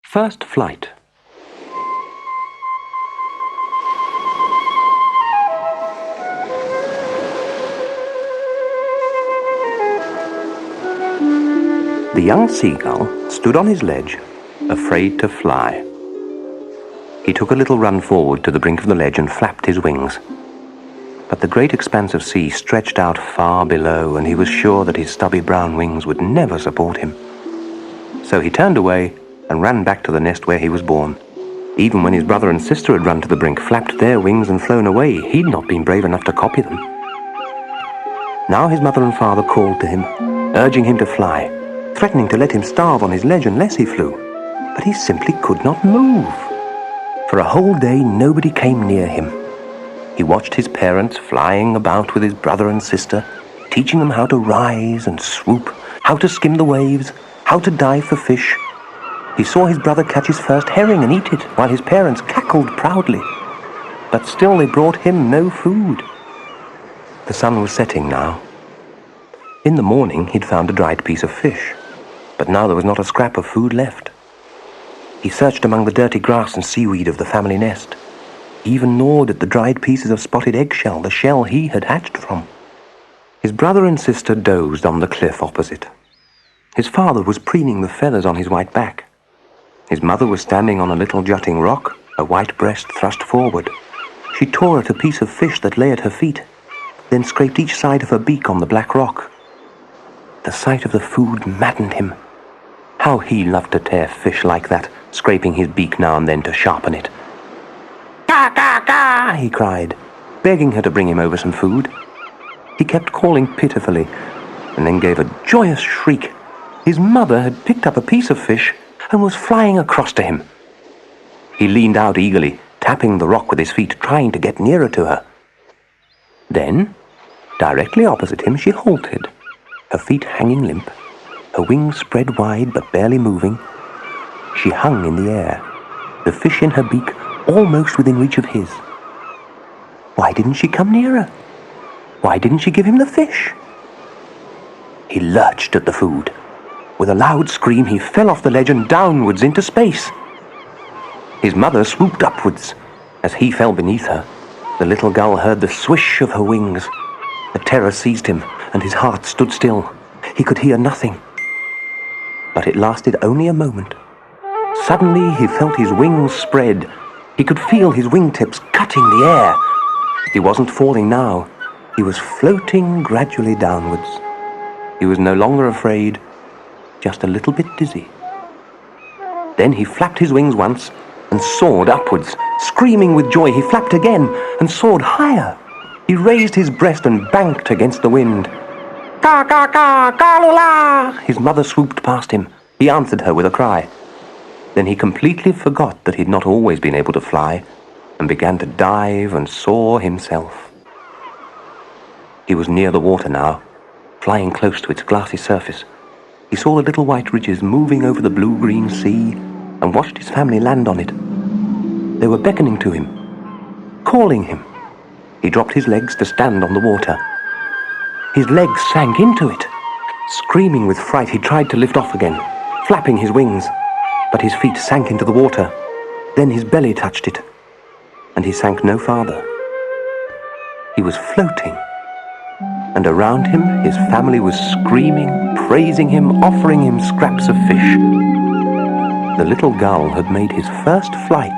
First flight. The young seagull stood on his ledge, afraid to fly. He took a little run forward to the brink of the ledge and flapped his wings. But the great expanse of sea stretched out far below, and he was sure that his stubby brown wings would never support him. So he turned away and ran back to the nest where he was born. Even when his brother and sister had run to the brink, flapped their wings and flown away, he'd not been brave enough to copy them. Now his mother and father called to him, urging him to fly, threatening to let him starve on his ledge unless he flew. But he simply could not move. For a whole day nobody came near him. He watched his parents flying about with his brother and sister, teaching them how to rise and swoop, how to skim the waves, how to dive for fish. He saw his brother catch his first herring and eat it, while his parents cackled proudly. But still they brought him no food. The sun was setting now. In the morning he'd found a dried piece of fish, but now there was not a scrap of food left. He searched among the dirty grass and seaweed of the family nest, even gnawed at the dried pieces of spotted eggshell, the shell he had hatched from. His brother and sister dozed on the cliff opposite. His father was preening the feathers on his white back. His mother was standing on a little jutting rock, her white breast thrust forward. She tore at a piece of fish that lay at her feet, then scraped each side of her beak on the black rock. The sight of the food maddened him. How he loved to tear fish like that, scraping his beak now and then to sharpen it. "Ka, ka, ka!" he cried, begging her to bring him over some food. He kept calling pitifully, and then gave a joyous shriek. His mother had picked up a piece of fish and was flying across to him. He leaned out eagerly, tapping the rock with his feet, trying to get nearer to her. Then, directly opposite him, she halted, her feet hanging limp, her wings spread wide but barely moving. She hung in the air, the fish in her beak almost within reach of his. Why didn't she come nearer? Why didn't she give him the fish? He lurched at the food. With a loud scream, he fell off the ledge and downwards into space. His mother swooped upwards. As he fell beneath her, the little gull heard the swish of her wings. A terror seized him, and his heart stood still. He could hear nothing. But it lasted only a moment. Suddenly he felt his wings spread. He could feel his wingtips cutting the air. He wasn't falling now. He was floating gradually downwards. He was no longer afraid, just a little bit dizzy. Then he flapped his wings once and soared upwards. Screaming with joy, he flapped again and soared higher. He raised his breast and banked against the wind. "Ka, ka, ka, ka-lula!" His mother swooped past him. He answered her with a cry. Then he completely forgot that he'd not always been able to fly, and began to dive and soar himself. He was near the water now, flying close to its glassy surface. He saw the little white ridges moving over the blue-green sea, and watched his family land on it. They were beckoning to him, calling him. He dropped his legs to stand on the water. His legs sank into it. Screaming with fright, he tried to lift off again, flapping his wings, but his feet sank into the water. Then his belly touched it, and he sank no farther. He was floating, and around him his family was screaming, praising him, offering him scraps of fish. The little gull had made his first flight